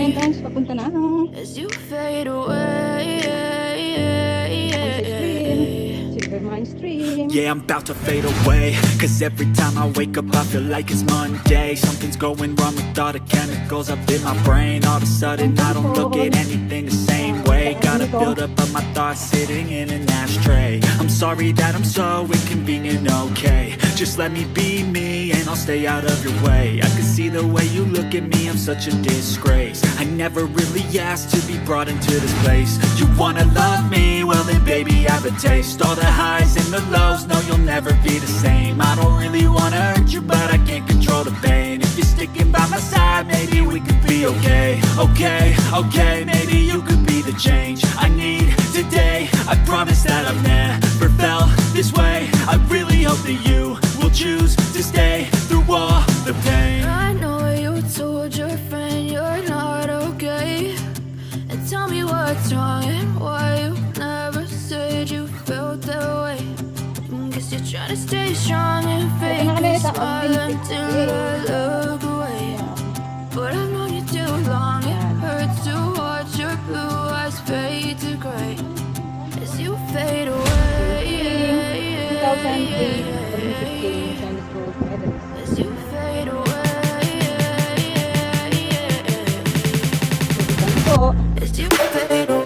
entrance, papunta na ano. as you fade away. Silver Mine Stream. Yeah, I'm about to fade away. Cause every time I wake up I feel like it's Monday. Something's going wrong with all the chemicals up in my brain. All of a sudden I don't look at anything the same way. Gotta build up of my thoughts sitting in an ashtray. I'm sorry that I'm so inconvenient, okay. Just let me be me and I'll stay out of your way. I can see the way you look at me, I'm such a disgrace. I never really asked to be brought into this place. You wanna love me? Well then baby I have a taste. All the highs and the lows, no you'll never be the same. I don't really wanna hurt you but I can't control the pain. If you're sticking by my side, maybe we could be okay. Okay, maybe you could be the change I need today. I promise that I've never felt this way. I really hope that you will choose to stay through all the pain. I know you told your friend you're not okay, and tell me what's wrong and why you never said you felt that way. Guess you're trying to stay strong and fake a smile until I look away. But I've known you too long, it hurts to watch your blue eyes fade to gray as you fade away. 2008, Olympic Games and gold medals. As you fade away. Po. As you fade away.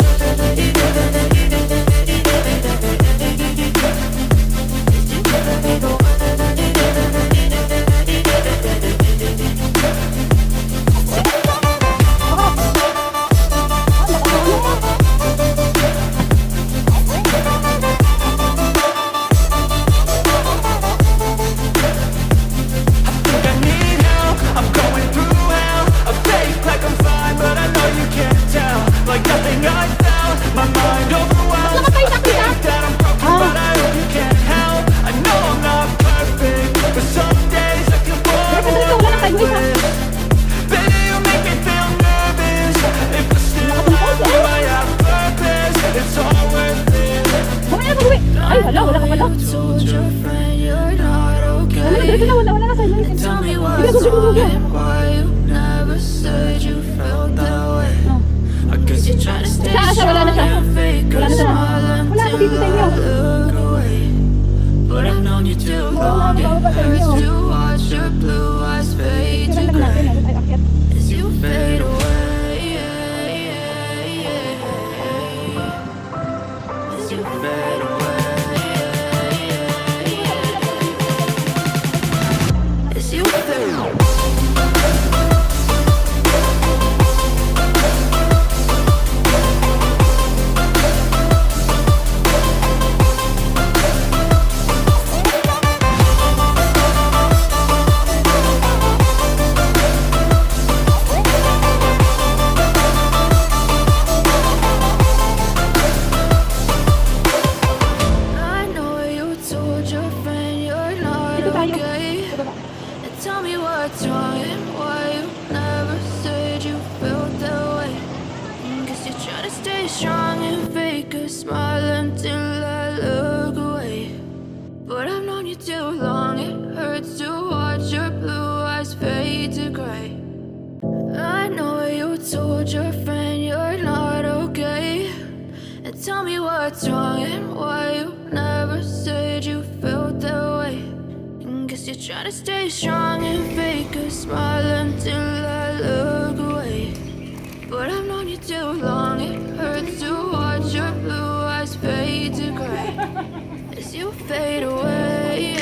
Ay, wala ka pala. Wala na sa'yo. Tell me what's wrong and why you never said you felt that way. I guess you're trying to stay strong and fake a smile until I look away. But I've known you too long, it hurts to watch your blue eyes fade to gray as you fade away. As you fade away. As you fade away. I know you told your friend you're not okay, and tell me what's wrong and why you never said you felt that way. Guess you're trying to stay strong and fake a smile until I look away. But I've known you too long, it hurts to watch your blue eyes fade to gray. I know you told your friend you're not okay, and tell me what's wrong and why you never said you felt that way. Guess you're trying to stay strong and fake a smile until I look away. But I've known you too long, it hurts to watch your blue eyes fade to gray as you fade away.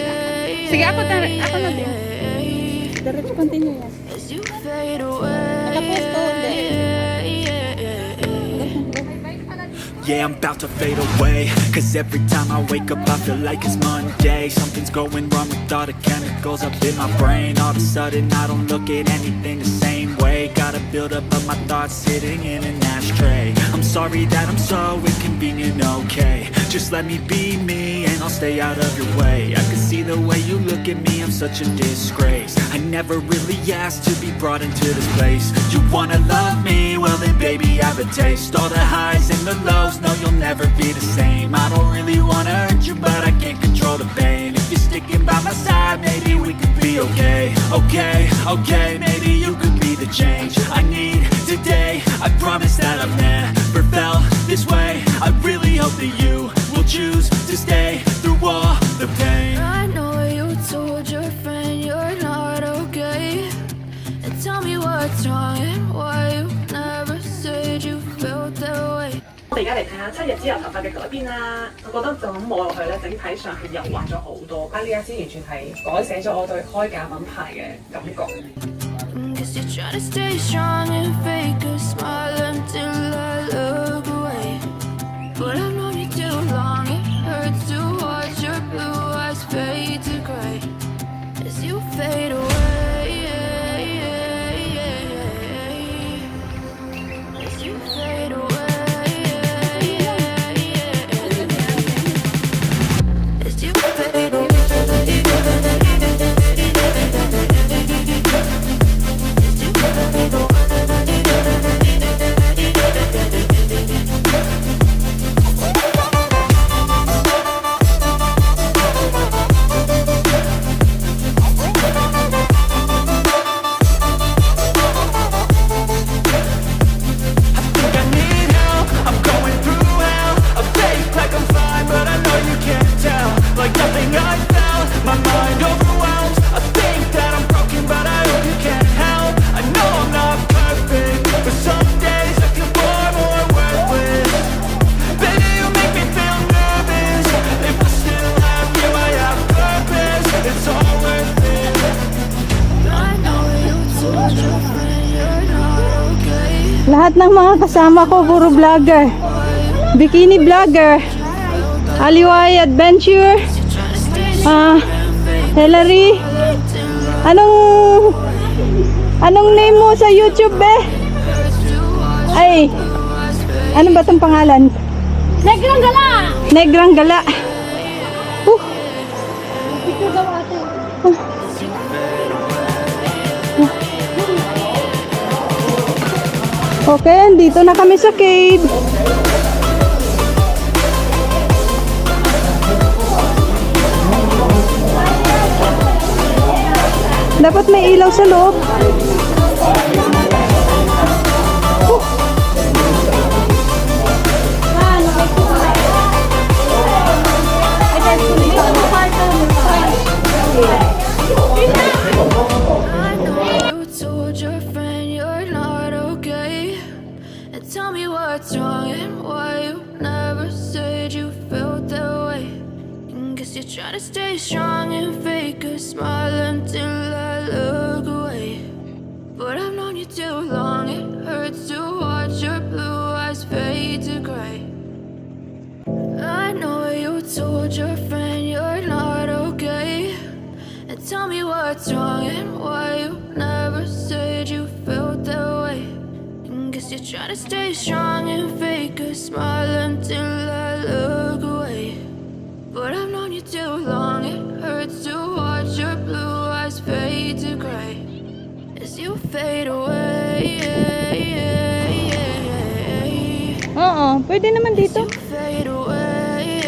Sige, ako na din. Diretso, continue yan. As you fade away. Yeah, I'm about to fade away. Cause every time I wake up I feel like it's Monday. Something's going wrong with all the chemicals up in my brain. All of a sudden I don't look at anything the same way. Gotta build up of my thoughts sitting in an ashtray. I'm sorry that I'm so inconvenient, okay. Just let me be me and I'll stay out of your way. I can see the way you look at me, I'm such a disgrace. I never really asked to be brought into this place. You wanna love me? Well then baby I have a taste. All the highs and the lows, no you'll never be the same. I don't really wanna hurt you but I can't control the pain. If you're sticking by my side, maybe we could be okay. Okay, maybe you could be the change I need today. promise that I've never felt this way. I really hope that you will choose to stay through all the pain. I know you told your friend you're not okay, and tell me what's wrong and why you never said you felt that way. 我哋而家嚟睇下7日之後頭髮嘅改變啦。我覺得就咁摸落去咧，整體上係柔滑咗好多。呢一支完全係改寫咗我對開價品牌嘅感覺。Guess you're trying to stay strong and fake a smile until I look away. But I've known you too long, it hurts to watch your blue eyes fade to gray as you fade away. As you fade away. As you fade away. Lahat ng mga kasama ko puro vlogger. Bikini vlogger. Aliway Adventure. Hillary. Anong name mo sa YouTube, be? Ay. Ano ba tong pangalan? neGRang gala! neGRang gala. Okay, andito na kami sa cave. Dapat may ilaw sa loob. Tell me what's wrong and why you never said you felt that way. Guess you're trying to stay strong and fake a smile until I look away. But I've known you too long, it hurts to watch your blue eyes fade to gray. I know you told your friend you're not okay, and tell me what's wrong and why you never said you felt that way. Guess you're trying to stay strong and fake a smile until I look away. But I've known you too long, it hurts to watch your blue eyes fade to gray as you fade away. Oo, pwede naman dito. As you fade away.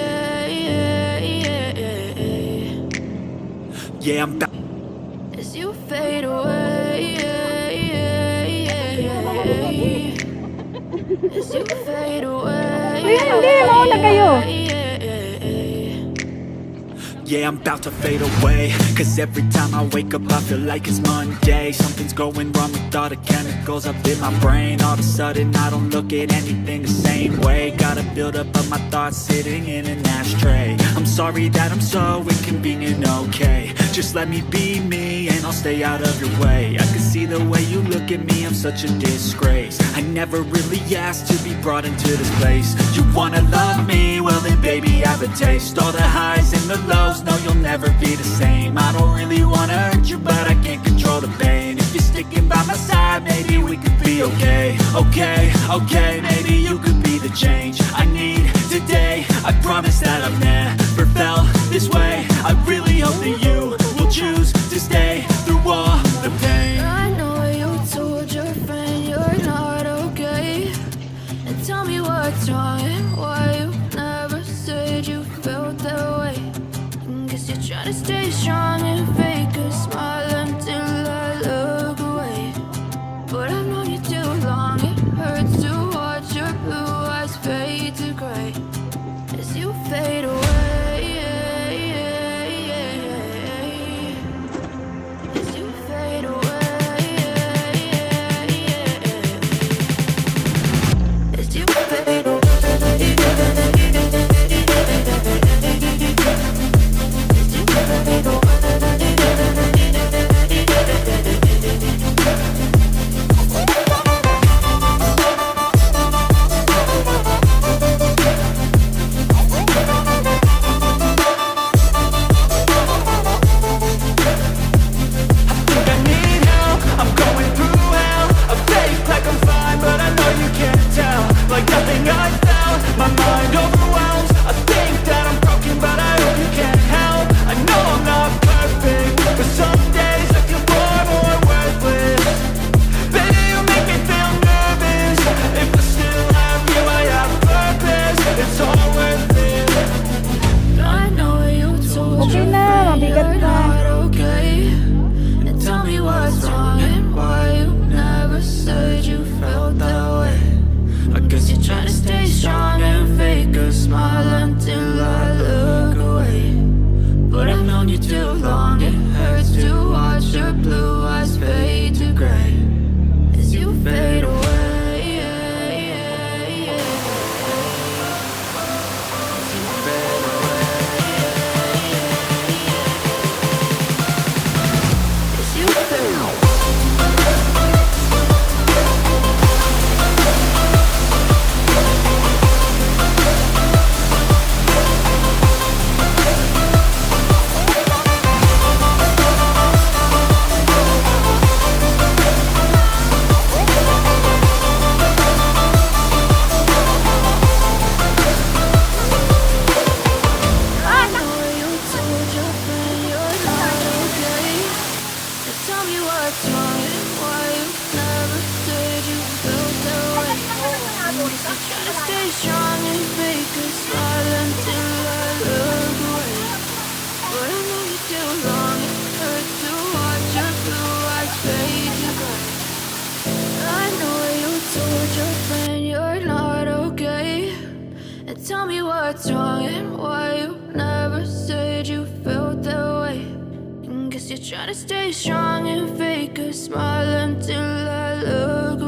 Yeah, I'm back. As you fade away. As you fade away. Hindi, mauna kayo. Yeah, I'm about to fade away. Cause every time I wake up I feel like it's Monday. Something's going wrong with all the chemicals up in my brain. All of a sudden I don't look at anything the same way. Gotta build up of my thoughts sitting in an ashtray. I'm sorry that I'm so inconvenient, okay. Just let me be me and I'll stay out of your way. I can see the way you look at me, I'm such a disgrace. I never really asked to be brought into this place. You wanna love me? Well then baby I have a taste. All the highs and the lows, no you'll never be the same. I don't really wanna hurt you but I can't control the pain. If you're sticking by my side maybe we could be okay. Okay, maybe you could be the change I need today. I promise that I've never felt this way. I really hope that you will choose to stay through all the pain. I know you told your friend you're not okay, and tell me what's wrong and why you never said you felt that way. Guess you're trying to stay strong and fake a smile until I look away. But I've known you too long, it hurts to what's wrong and why you never said you felt that way. And guess you're trying to stay strong and fake a smile until I look